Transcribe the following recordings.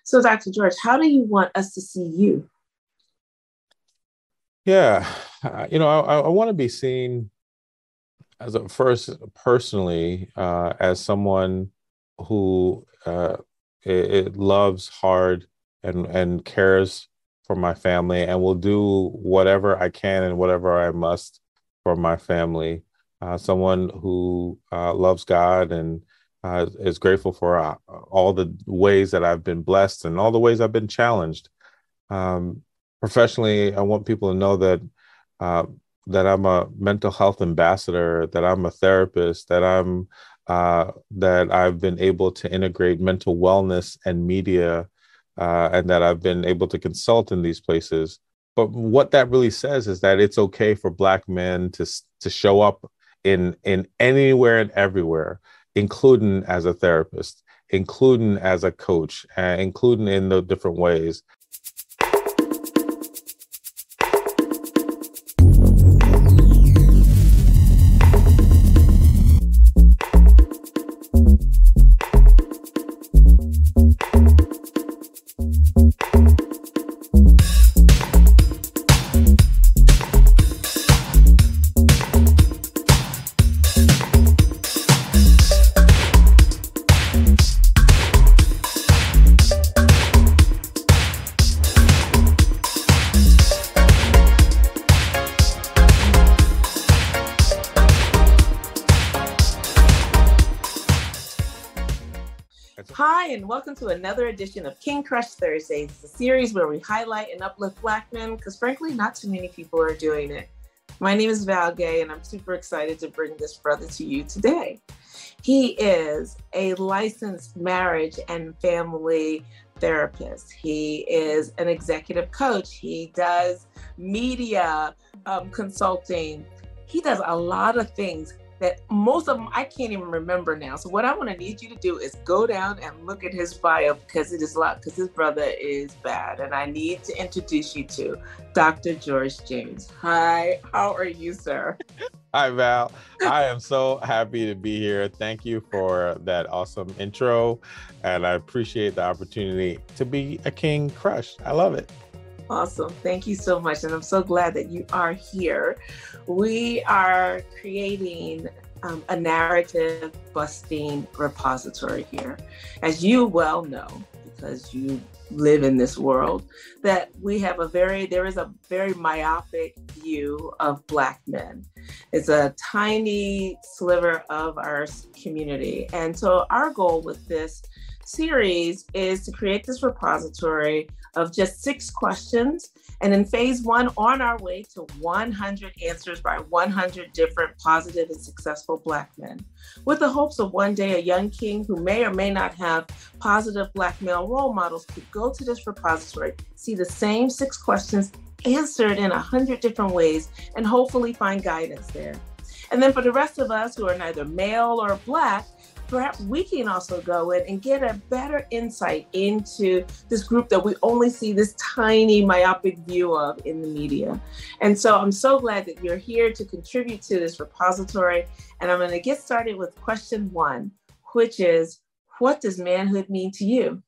So, Dr. George, how do you want us to see you? Yeah, I want to be seen as a first personally as someone who it loves hard and cares for my family and will do whatever I can and whatever I must for my family. Someone who loves God and is grateful for all the ways that I've been blessed and all the ways I've been challenged. Um, Professionally, I want people to know uh, that I'm a mental health ambassador, that I'm a therapist, that I've been able to integrate mental wellness and media, and that I've been able to consult in these places. But what that really says is that it's okay for Black men to show up in anywhere and everywhere, including as a therapist, including as a coach, including in the different ways. Hi, and welcome to another edition of King Crush Thursdays, the series where we highlight and uplift Black men, because frankly, not too many people are doing it. My name is Val Gay, and I'm super excited to bring this brother to you today. He is a licensed marriage and family therapist. He is an executive coach. He does media consulting. He does a lot of things that most of them I can't even remember now. So what I want to need you to do is go down and look at his bio, because it is a lot, because his brother is bad. And I need to introduce you to Dr. George James. Hi, how are you, sir? Hi, Val. I am so happy to be here. Thank you for that awesome intro. And I appreciate the opportunity to be a King Crush. I love it. Awesome. Thank you so much. And I'm so glad that you are here. We are creating a narrative busting repository here. As you well know, because you live in this world, that there is a very myopic view of Black men. It's a tiny sliver of our community. And so our goal with this series is to create this repository of just 6 questions. And in phase 1, on our way to 100 answers by 100 different positive and successful Black men, with the hopes of one day a young king who may or may not have positive Black male role models could go to this repository, see the same 6 questions answered in 100 different ways, and hopefully find guidance there. And then for the rest of us who are neither male or Black, perhaps we can also go in and get a better insight into this group that we only see this tiny myopic view of in the media. And so I'm so glad that you're here to contribute to this repository. And I'm going to get started with question 1, which is, what does manhood mean to you?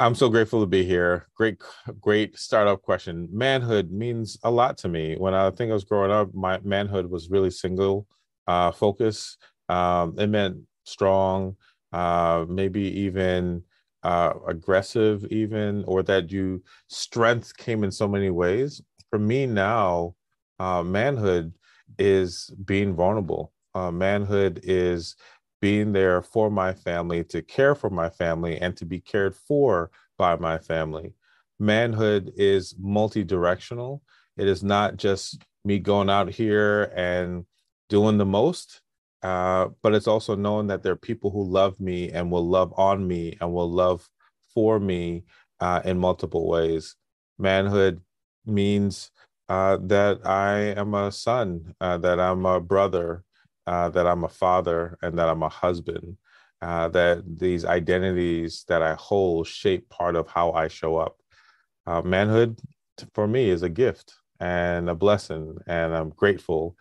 I'm so grateful to be here. Great startup question. Manhood means a lot to me. When I think I was growing up, my manhood was really single focus. It meant strong, maybe even aggressive, even, or that strength came in so many ways. For me now, manhood is being vulnerable. Manhood is being there for my family, to care for my family, and to be cared for by my family. Manhood is multi-directional. It is not just me going out here and doing the most, but it's also knowing that there are people who love me and will love on me and will love for me in multiple ways. Manhood means that I am a son, that I'm a brother, that I'm a father, and that I'm a husband, that these identities that I hold shape part of how I show up. Manhood for me is a gift and a blessing, and I'm grateful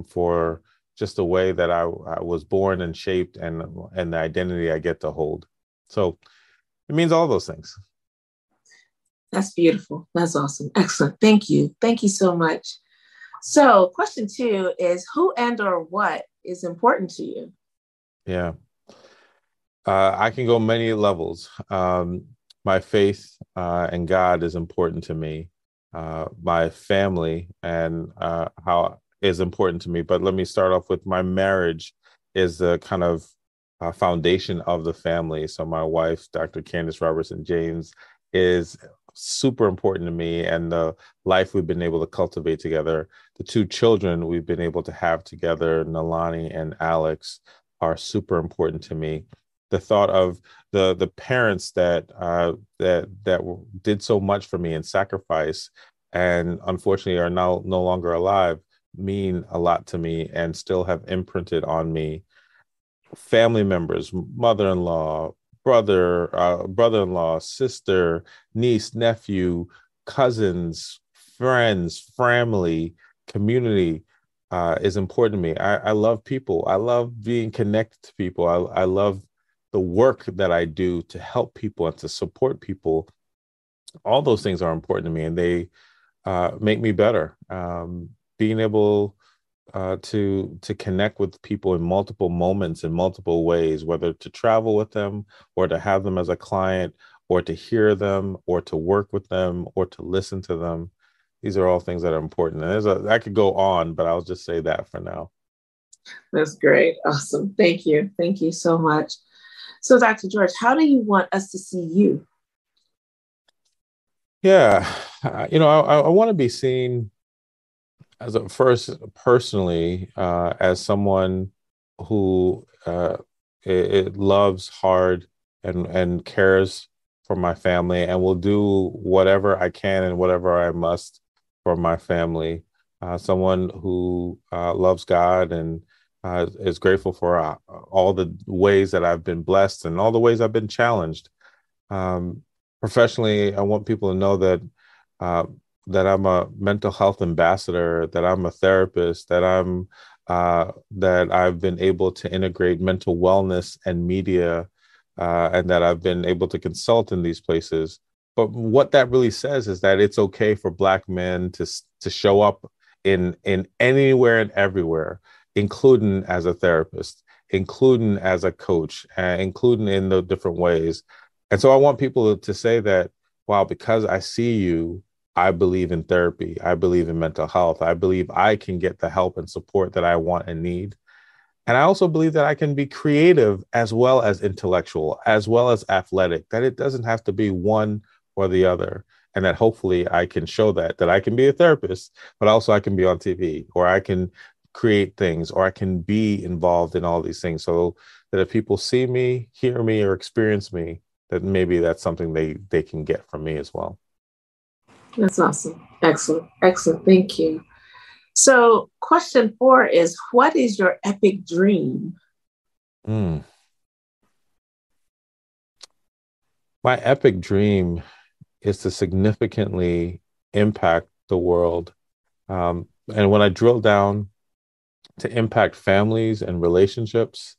for just the way that I was born and shaped, and the identity I get to hold. So it means all those things. That's beautiful. That's awesome. Excellent. Thank you. Thank you so much. So question 2 is, who and or what is important to you? Yeah. I can go many levels. My faith and God is important to me. My family and how is important to me. But let me start off with my marriage is the kind of foundation of the family. So my wife, Dr. Candace Robertson James, is super important to me, and the life we've been able to cultivate together. The 2 children we've been able to have together, Nalani and Alex, are super important to me. The thought of the parents that did so much for me and sacrifice, and unfortunately are now no longer alive, mean a lot to me and still have imprinted on me. Family members, mother-in-law, brother-in-law, sister, niece, nephew, cousins, friends, family, community is important to me. I love people. I love being connected to people. I love the work that I do to help people and to support people. All those things are important to me, and they make me better. Being able to connect with people in multiple moments, in multiple ways, whether to travel with them or to have them as a client or to hear them or to work with them or to listen to them. These are all things that are important. And I could go on, but I'll just say that for now. That's great. Awesome. Thank you. Thank you so much. So Dr. George, how do you want us to see you? Yeah, I want to be seen as a first personally as someone who it loves hard and cares for my family and will do whatever I can and whatever I must for my family. Someone who loves God and is grateful for all the ways that I've been blessed and all the ways I've been challenged. Um, Professionally, I want people to know uh, that I'm a mental health ambassador, that I'm a therapist, that I've been able to integrate mental wellness and media, and that I've been able to consult in these places. But what that really says is that it's okay for Black men to show up in anywhere and everywhere, including as a therapist, including as a coach, including in the different ways. And so I want people to say that, wow, because I see you, I believe in therapy. I believe in mental health. I believe I can get the help and support that I want and need. And I also believe that I can be creative as well as intellectual, as well as athletic, that it doesn't have to be one or the other. And that hopefully I can show that I can be a therapist, but also I can be on TV, or I can create things, or I can be involved in all these things. So that if people see me, hear me, or experience me, that maybe that's something they can get from me as well. That's awesome. Excellent. Excellent. Thank you. So question 4 is, what is your epic dream? My epic dream is to significantly impact the world. And when I drill down, to impact families and relationships,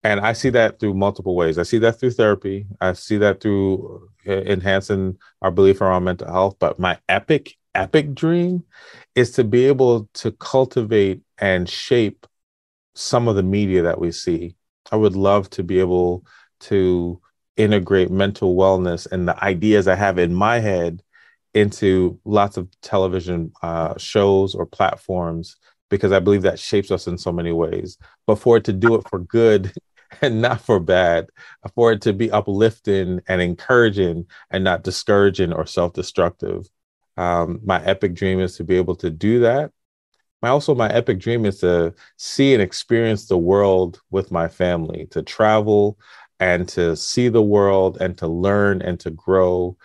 and I see that through multiple ways. I see that through therapy. I see that through enhancing our belief around mental health. But my epic dream is to be able to cultivate and shape some of the media that we see. I would love to be able to integrate mental wellness and the ideas I have in my head into lots of television shows or platforms, because I believe that shapes us in so many ways. But for it to do it for good and not for bad, for it to be uplifting and encouraging and not discouraging or self-destructive. My epic dream is to be able to do that. My epic dream is to see and experience the world with my family, to travel and to see the world and to learn and to grow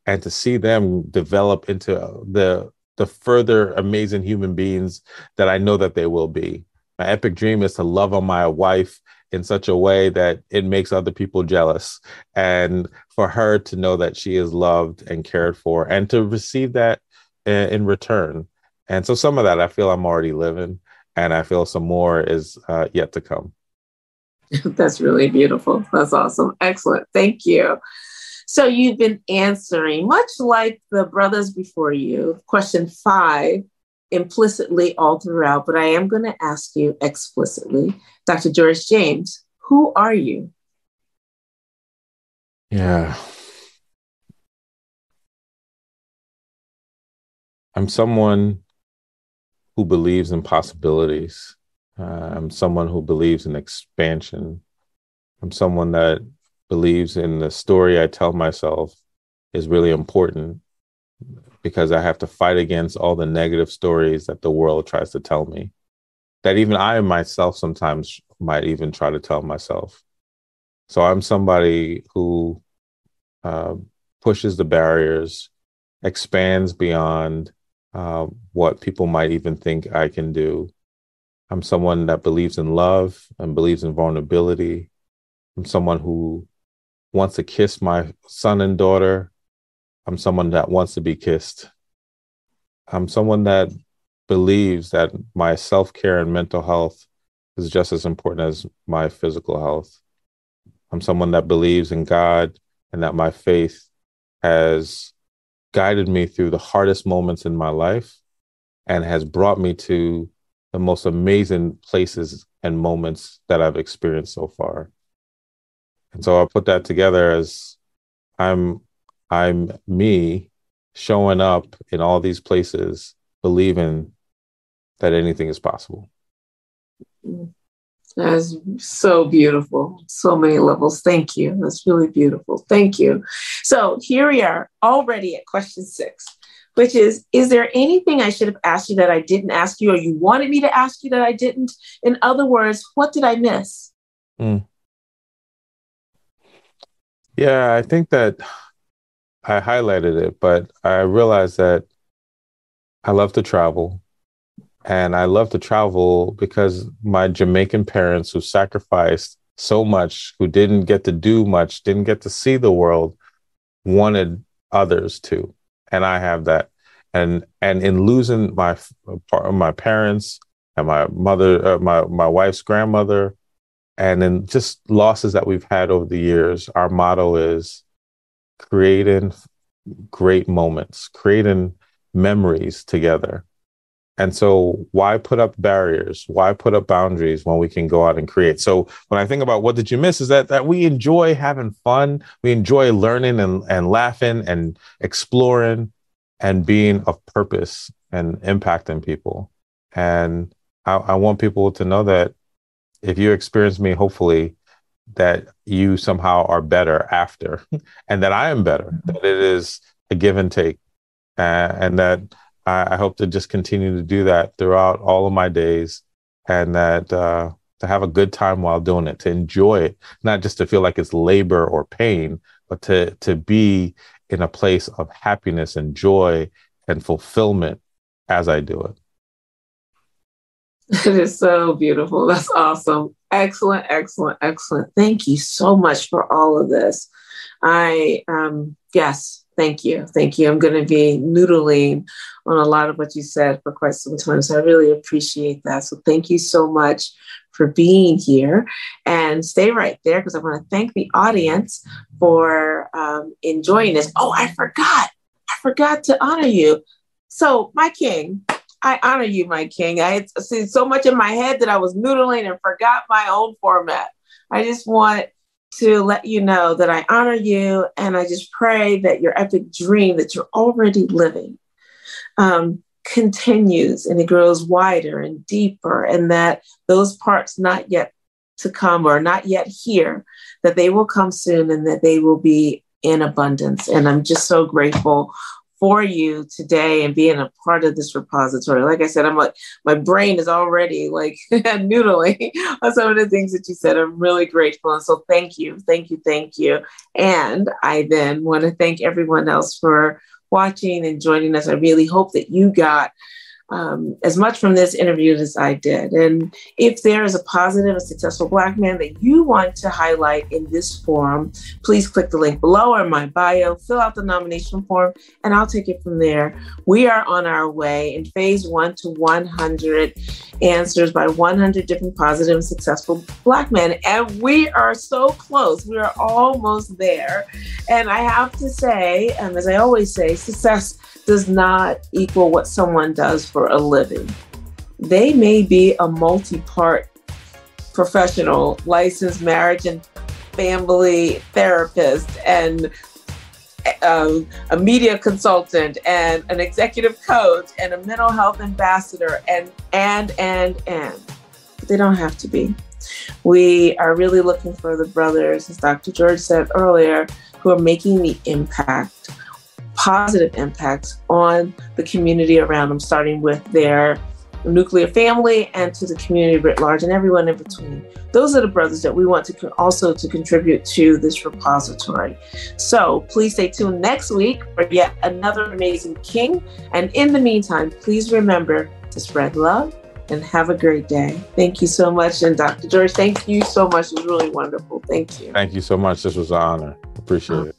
and to see them develop into the further amazing human beings that I know that they will be. My epic dream is to love on my wife in such a way that it makes other people jealous, and for her to know that she is loved and cared for and to receive that in return. And so some of that I feel I'm already living. And I feel some more is yet to come. That's really beautiful. That's awesome. Excellent. Thank you. So you've been answering, much like the brothers before you, question 5 implicitly all throughout, but I am going to ask you explicitly. Dr. George James, who are you? Yeah. I'm someone who believes in possibilities. I'm someone who believes in expansion. I'm someone that believes in the story I tell myself is really important, because I have to fight against all the negative stories that the world tries to tell me, that even I myself sometimes might even try to tell myself. So I'm somebody who pushes the barriers, expands beyond what people might even think I can do. I'm someone that believes in love and believes in vulnerability. I'm someone who wants to kiss my son and daughter. I'm someone that wants to be kissed. I'm someone that believes that my self-care and mental health is just as important as my physical health. I'm someone that believes in God, and that my faith has guided me through the hardest moments in my life and has brought me to the most amazing places and moments that I've experienced so far. And so I put that together as I'm me showing up in all these places, believing that anything is possible. That's so beautiful. So many levels. Thank you. That's really beautiful. Thank you. So here we are already at question 6, which is there anything I should have asked you that I didn't ask you, or you wanted me to ask you that I didn't? In other words, what did I miss? Yeah, I think that I highlighted it, but I realized that I love to travel. And I love to travel because my Jamaican parents, who sacrificed so much, who didn't get to do much, didn't get to see the world, wanted others to. And I have that. And in losing my parents and my mother, my wife's grandmother, and in just losses that we've had over the years, our motto is creating great moments, creating memories together. And so why put up barriers? Why put up boundaries when we can go out and create? So when I think about what did you miss, is that we enjoy having fun. We enjoy learning and laughing and exploring and being of purpose and impacting people. And I want people to know that if you experience me, hopefully that you somehow are better after, and that I am better, that it is a give and take, and that I hope to just continue to do that throughout all of my days, and that to have a good time while doing it, to enjoy it, not just to feel like it's labor or pain, but to be in a place of happiness and joy and fulfillment as I do it. It is so beautiful. That's awesome. Excellent, excellent, excellent. Thank you so much for all of this. Yes, thank you. Thank you. I'm going to be noodling on a lot of what you said for quite some time. So I really appreciate that. So thank you so much for being here, and stay right there, because I want to thank the audience for enjoying this. Oh, I forgot to honor you. So my king, I honor you, my king. I had seen so much in my head that I was noodling and forgot my own format. I just want to let you know that I honor you, and I just pray that your epic dream that you're already living continues, and it grows wider and deeper, and that those parts not yet to come or not yet here, that they will come soon, and that they will be in abundance. And I'm just so grateful for you today and being a part of this repository. Like I said, my brain is already like noodling on some of the things that you said. I'm really grateful. And so thank you, thank you, thank you. And I then want to thank everyone else for watching and joining us. I really hope that you got as much from this interview as I did. And if there is a positive and successful Black man that you want to highlight in this forum, please click the link below or in my bio, fill out the nomination form, and I'll take it from there. We are on our way in phase 1 to 100 answers by 100 different positive and successful Black men. And we are so close. We are almost there. And I have to say, as I always say, success does not equal what someone does for a living. They may be a multi-part professional, licensed marriage and family therapist, and a media consultant, and an executive coach, and a mental health ambassador, and. But they don't have to be. We are really looking for the brothers, as Dr. George said earlier, who are making the impact, positive impacts on the community around them, starting with their nuclear family and to the community writ large and everyone in between. Those are the brothers that we want to also to contribute to this repository. So please stay tuned next week for yet another amazing king. And in the meantime, please remember to spread love and have a great day. Thank you so much. And Dr. George, thank you so much. It was really wonderful. Thank you. Thank you so much. This was an honor. Appreciate it.